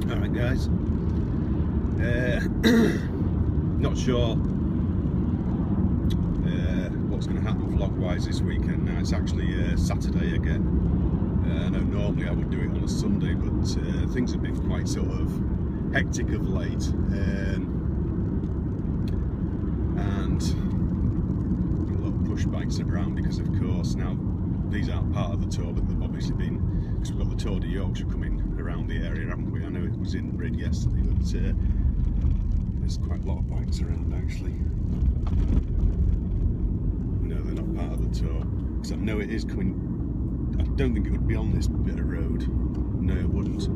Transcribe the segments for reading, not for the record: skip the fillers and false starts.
Alright guys, not sure what's going to happen vlog wise this weekend. Now it's actually Saturday again. I know normally I would do it on a Sunday, but things have been quite sort of hectic of late, and a lot of push bikes around because of course now these aren't part of the tour, but they've obviously been, because we've got the Tour de Yorkshire coming around the area, haven't we? I know it was in Brid yesterday, but there's quite a lot of bikes around actually. No, they're not part of the tour, because I know it is coming. I don't think it would be on this bit of road. No, it wouldn't.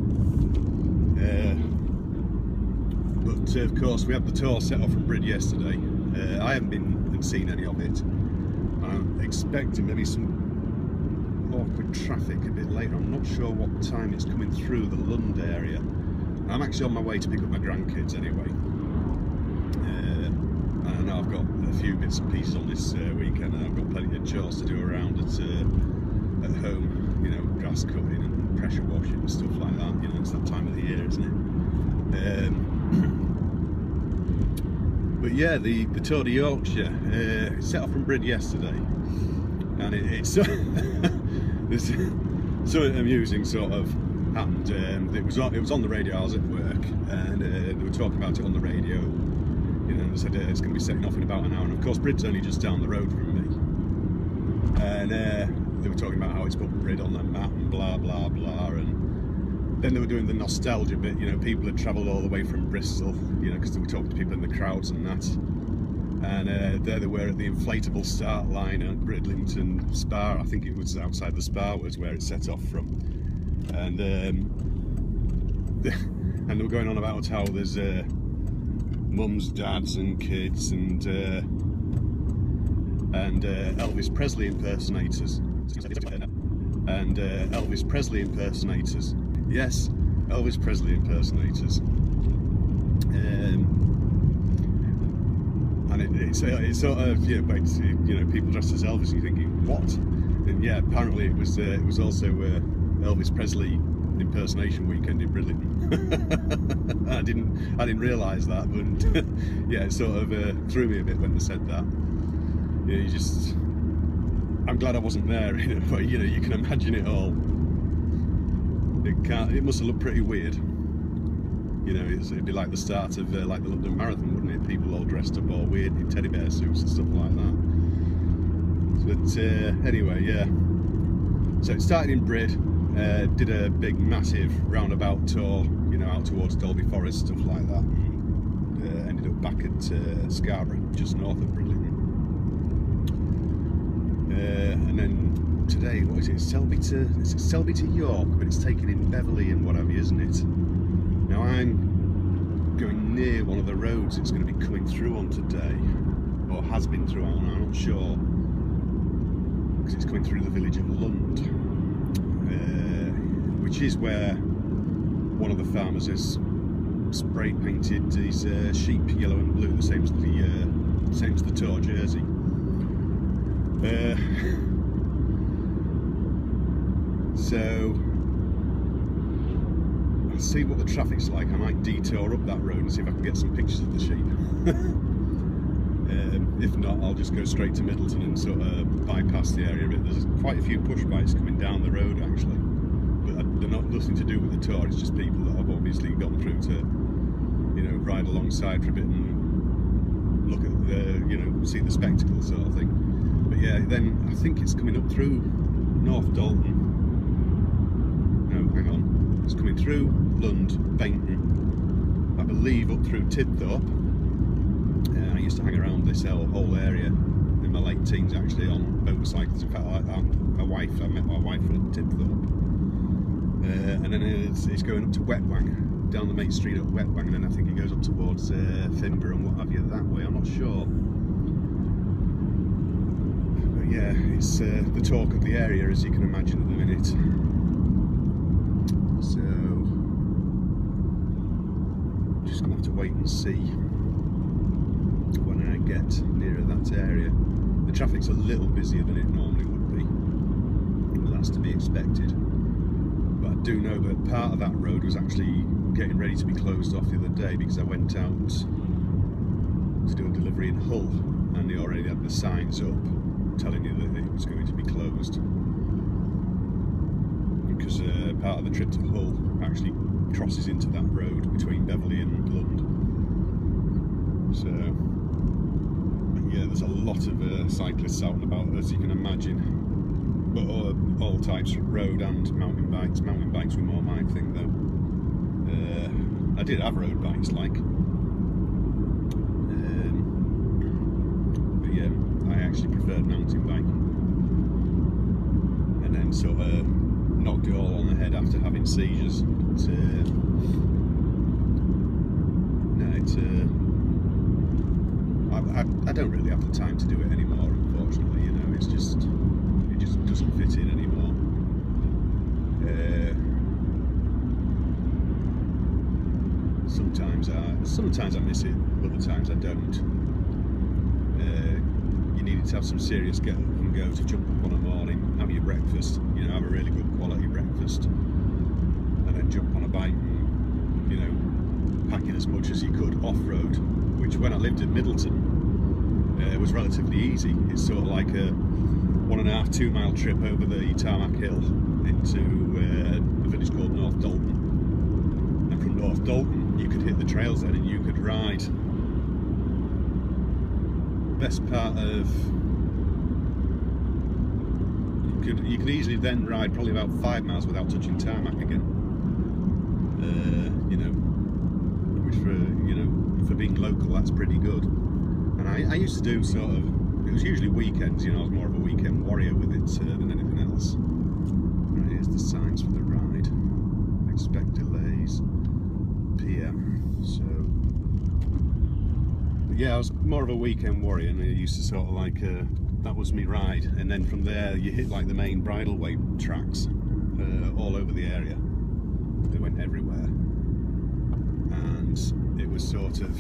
But of course we had the tour set off from Brid yesterday. I haven't been and seen any of it. I'm expecting maybe some awkward traffic a bit later. I'm not sure what time it's coming through the Lund area. I'm actually on my way to pick up my grandkids anyway. I know I've got a few bits and pieces on this weekend, and I've got plenty of chores to do around at home, you know, grass cutting and pressure washing and stuff like that. You know, it's that time of the year, isn't it? But yeah, the Tour de Yorkshire set off from Brid yesterday, and it's there's something amusing sort of happened. It was on the radio. I was at work, and they were talking about it on the radio. You know, they said it's going to be setting off in about an hour, and of course Brid's only just down the road from me. And they were talking about how it's put Brid on the map and blah blah blah, and then they were doing the nostalgia bit. You know, people had travelled all the way from Bristol, you know, because they were talking to people in the crowds and that. And there they were at the inflatable start line at Bridlington Spa. I think it was outside the Spa was where it set off from. And and they were going on about how there's mums, dads and kids and Elvis Presley impersonators. And Elvis Presley impersonators. Yes, Elvis Presley impersonators. And it's sort of, yeah, basically, you know, people dressed as Elvis, and you're thinking, what? And yeah, apparently it was also Elvis Presley impersonation weekend in Bridlington. I didn't realise that, but yeah, it sort of threw me a bit when they said that. You know, I'm glad I wasn't there, you know, but you know, you can imagine it all. It must have looked pretty weird. You know, it'd be like the start of like the London Marathon, wouldn't it? People all dressed up all weird in teddy bear suits and stuff like that. But anyway, yeah. So it started in Brid, did a big, massive roundabout tour, you know, out towards Dolby Forest, stuff like that, and ended up back at Scarborough, just north of Bridlington. And then today, what is it? Selby to York, but it's taken in Beverley and what have you, isn't it? Now I'm going near one of the roads it's going to be coming through on today, or has been through on, I'm not sure, because it's coming through the village of Lund, which is where one of the farmers has spray painted his sheep yellow and blue, the same as the tour jersey. So I'll see what the traffic's like. I might detour up that road and see if I can get some pictures of the sheep. If not, I'll just go straight to Middleton and sort of bypass the area a bit. There's quite a few push bikes coming down the road actually, but they're nothing to do with the tour. It's just people that have obviously gone through to, you know, ride alongside for a bit and look at the, you know, see the spectacle sort of thing. But yeah, then I think it's coming up through North Dalton. No, hang on. It's coming through Lund, Bainton, I believe up through Tidthorpe. I used to hang around this whole area in my late teens actually on motorcycles. In fact, I met my wife at Tidthorpe. And then it's going up to Wetwang, down the main street at Wetwang, and then I think it goes up towards Finborough and what have you that way. I'm not sure. But yeah, it's the talk of the area, as you can imagine, at the minute. So just gonna have to wait and see when I get nearer that area. The traffic's a little busier than it normally would be, but that's to be expected. But I do know that part of that road was actually getting ready to be closed off the other day, because I went out to do a delivery in Hull and they already had the signs up telling you that it was going to be closed, because part of the trip to Hull actually crosses into that road between Beverley and Lund. So yeah, there's a lot of cyclists out and about, as you can imagine, but all types of road and mountain bikes. Mountain bikes were more my thing though. I did have road bikes, like, but yeah, I actually preferred mountain biking, and then sort of knocked it all on the head after having seizures. But, no, it's I don't really have the time to do it anymore, unfortunately. You know, it just doesn't fit in anymore. Sometimes I miss it, other times I don't. You needed to have some serious get up and go to jump up on a morning, have your breakfast, you know, have a really good quality breakfast, and then jump on a bike and, you know, pack in as much as you could off-road, which when I lived at Middleton, it was relatively easy. It's sort of like a 1.5–2 mile trip over the tarmac hill into a village called North Dalton, and from North Dalton you could hit the trails then and you could ride best part of, you could easily then ride probably about 5 miles without touching tarmac again. You know, which for being local, that's pretty good. And I used to do sort of, it was usually weekends, you know, I was more of a weekend warrior with it than anything else. And here's the signs for the ride. Expect delays, PM. So, but yeah, I was more of a weekend warrior, and I used to sort of like, that was me ride. And then from there, you hit like the main bridleway tracks all over the area. They went everywhere. And it was sort of,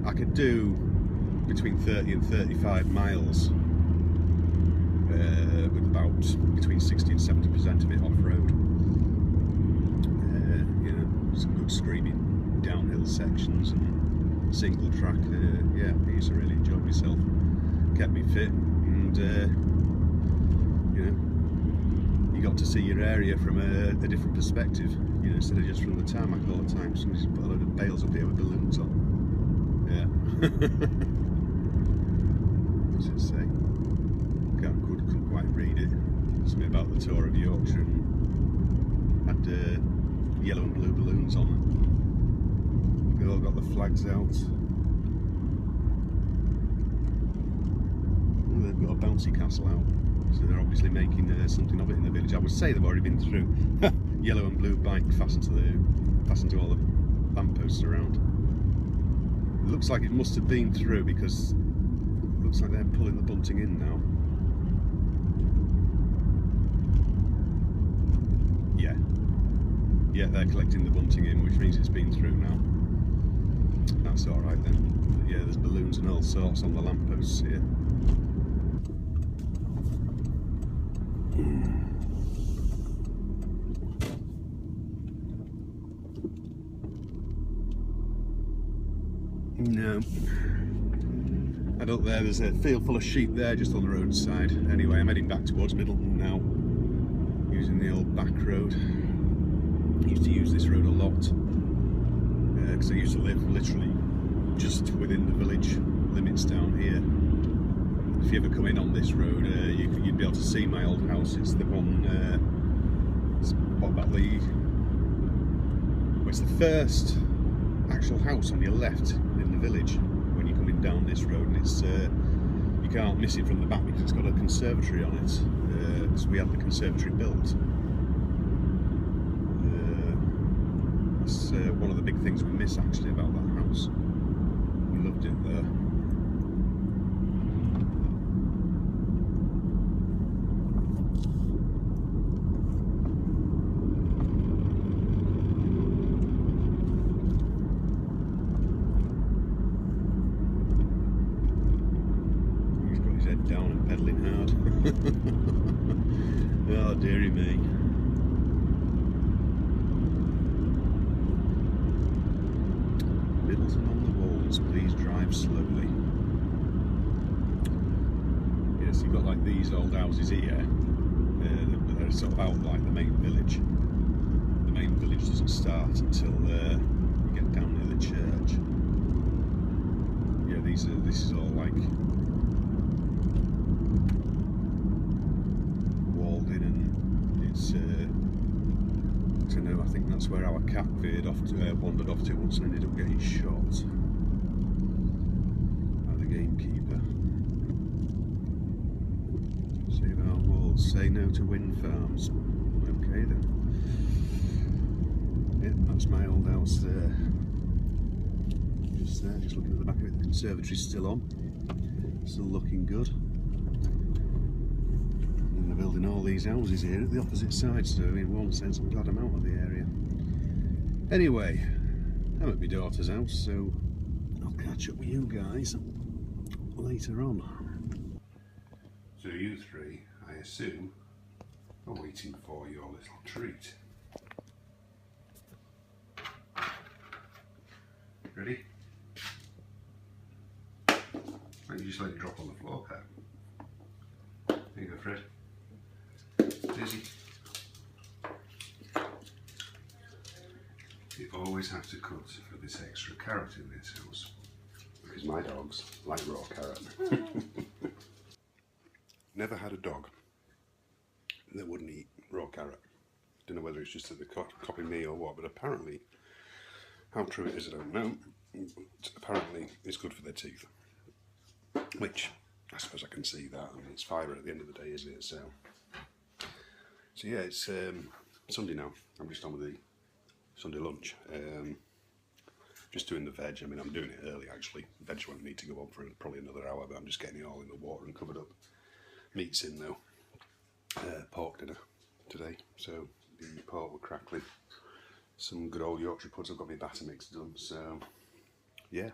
I could do between 30 and 35 miles with about between 60 and 70% of it off-road. You know, some good screaming downhill sections and single track. Yeah, I used to really enjoy myself. Kept me fit, and you know, you got to see your area from a different perspective, you know, instead of just from the tarmac all the time. Somebody's put a load of bales up here with balloons on. Yeah. What does it say? Couldn't quite read it. Something about the tour of Yorkshire, and had yellow and blue balloons on them. They all got the flags out. And they've got a bouncy castle out, so they're obviously making something of it in the village. I would say they've already been through. Yellow and blue bike fastened to all the lampposts around. It looks like it must have been through, because it looks like they're pulling the bunting in now. Yeah. Yeah, they're collecting the bunting in, which means it's been through now. That's alright then. But yeah, there's balloons and all sorts on the lampposts here. No. And up there's a field full of sheep there, just on the roadside. Anyway, I'm heading back towards Middleton now, using the old back road. I used to use this road a lot, because I used to live literally just within the village limits down here. If you ever come in on this road, you'd be able to see my old house. It's the one, what about the, well, it's the first actual house on your left in the village when you're coming down this road, and it's you can't miss it from the back because it's got a conservatory on it. So we had the conservatory built. That's one of the big things we miss actually about that house. We loved it there. Down and pedalling hard. Oh dearie me. drive slowly. Yeah, so you've got like these old houses here, but they're sort of out like the main village. The main village doesn't start until you get down near the church. Yeah, this is all like walled in, and it's I don't know, I think that's where our cat wandered off to once and ended up getting shot by the gamekeeper. Save our walls, say no to wind farms. Okay then. Yep, that's my old house there. Just there, just looking at the back of it. The conservatory's still on, still looking good. And they're building all these houses here at the opposite side, so in one sense I'm glad I'm out of the area. Anyway, I'm at my daughter's house, so I'll catch up with you guys later on. So you three, I assume, are waiting for your little treat. Ready? Why don't you just let it drop on the floor, Pat? There you go, Fred. Dizzy. You always have to cut for this extra carrot in this house, because my dogs like raw carrot. Never had a dog that wouldn't eat raw carrot. Don't know whether it's just that they're copying me or what, but apparently, how true it is I don't know, but apparently it's good for their teeth. Which, I suppose I can see that. I mean, it's fibre at the end of the day, isn't it? So yeah, it's Sunday now. I'm just on with the Sunday lunch. Just doing the veg. I mean, I'm doing it early actually. The veg won't need to go on for probably another hour, but I'm just getting it all in the water and covered up. Meat's in though. Pork dinner today. So the pork with crackling. Some good old Yorkshire puds. I've got my batter mix done. So yeah,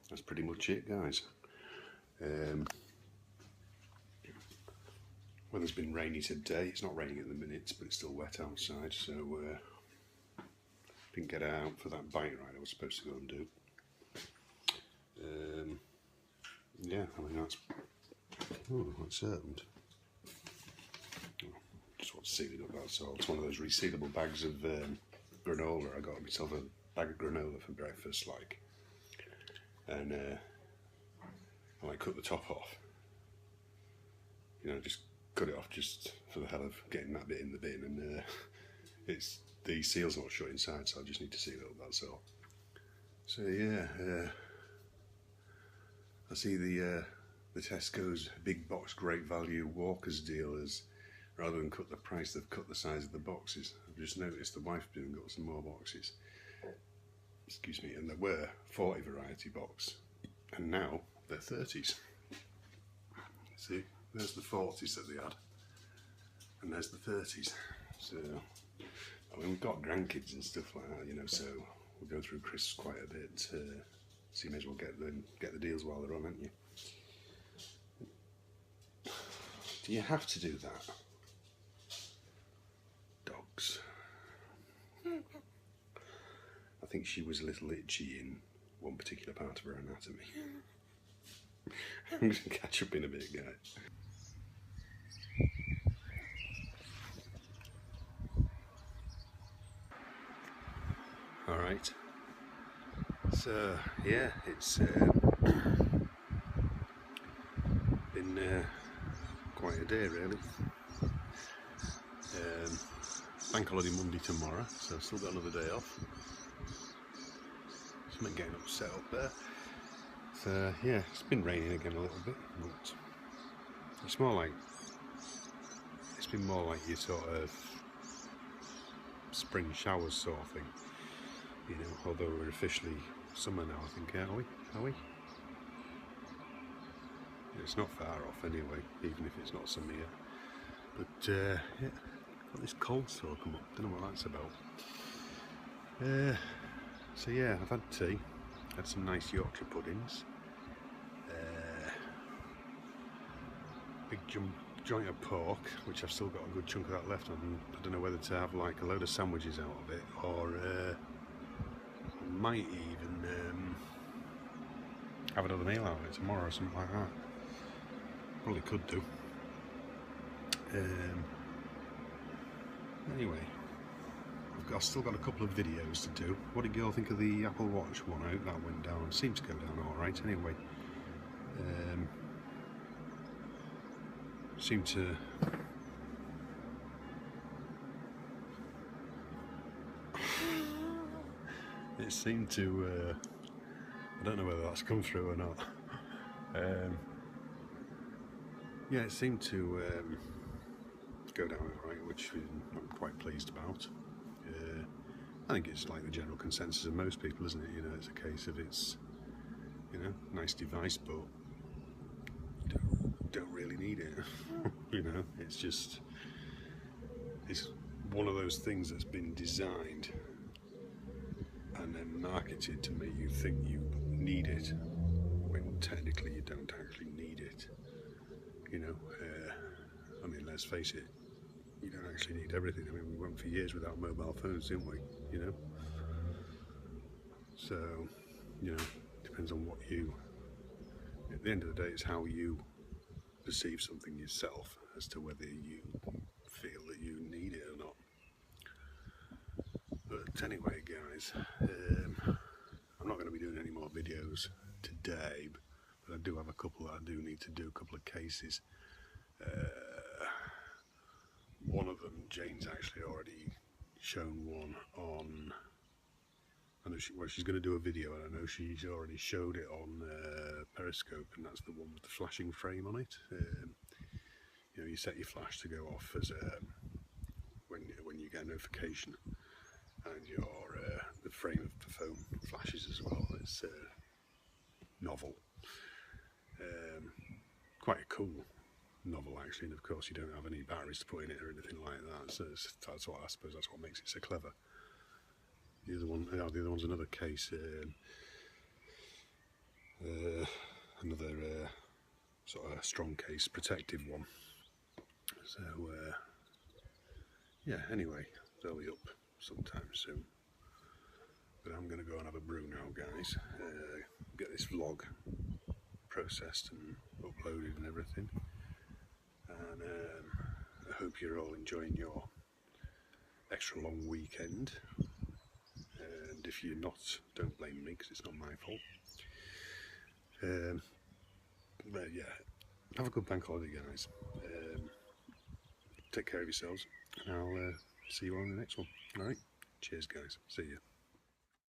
that's pretty much it, guys. Weather's been rainy today. It's not raining at the minute, but it's still wet outside, so didn't get out for that bike ride I was supposed to go and do. Yeah, I mean that's opened. Just want to seal it up, that's all. It's one of those resealable bags of granola. I got myself a bag of granola for breakfast, like, and I cut the top off. You know, just cut it off just for the hell of getting that bit in the bin, and it's the seal's not shut inside, so I just need to seal it up, that's all. So yeah, I see the Tesco's big box great value Walker's deal as rather than cut the price, they've cut the size of the boxes. I've just noticed the wife's been and got some more boxes. Excuse me, and there were 40 variety box, and now they're 30s. See, there's the 40s that they had, and there's the 30s. So, I mean, we've got grandkids and stuff like that, you know. So we'll go through crisps quite a bit. So you may as well get the deals while they're on, haven't you? Do you have to do that? Dogs. I think she was a little itchy in one particular part of her anatomy. I'm going to catch up in a bit, guys. Alright, so yeah, it's been quite a day really. Bank holiday Monday tomorrow, so I've still got another day off. Something getting upset up there. So yeah, it's been raining again a little bit, but it's been more like your sort of spring showers sort of thing, you know, although we're officially summer now, I think, are we? It's not far off anyway, even if it's not summer yet. But yeah, got this cold sore come up, don't know what that's about. So yeah, I've had tea, had some nice Yorkshire puddings, big joint of pork, which I've still got a good chunk of that left on. I don't know whether to have like a load of sandwiches out of it, or I might even have another meal out of it tomorrow or something like that. Probably could do. Anyway, I've still got a couple of videos to do. What did you all think of the Apple Watch one? I hope that went down. Seemed to go down alright anyway. Seemed to... it seemed to... I don't know whether that's come through or not. Yeah, it seemed to go down alright, which I'm quite pleased about. I think it's like the general consensus of most people, isn't it? You know, it's a case of it's, you know, nice device, but you don't really need it. You know, it's just, it's one of those things that's been designed and then marketed to make you think you need it when technically you don't actually need it. You know, I mean, let's face it, you don't actually need everything. I mean, we went for years without mobile phones, didn't we? You know? So, you know, depends on what you... At the end of the day, it's how you perceive something yourself as to whether you feel that you need it or not. But anyway, guys, I'm not going to be doing any more videos today, but I do have a couple that I do need to do, a couple of cases. One of them, Jane's actually already shown one on... I know she's going to do a video, and I know she's already showed it on Periscope, and that's the one with the flashing frame on it. You know, you set your flash to go off as when you get a notification, and your the frame of the phone flashes as well. It's novel, quite a cool novel actually, and of course you don't have any batteries to put in it or anything like that. So that's what I suppose that's what makes it so clever. The other one, the other one's another case, another sort of strong case, protective one. So yeah. Anyway, they'll be up sometime soon. But I'm going to go and have a brew now, guys. Get this vlog processed and uploaded and everything. And I hope you're all enjoying your extra long weekend. And if you're not, don't blame me, because it's not my fault. But yeah, have a good bank holiday, guys. Take care of yourselves, and I'll see you on the next one. Alright, cheers guys, see you.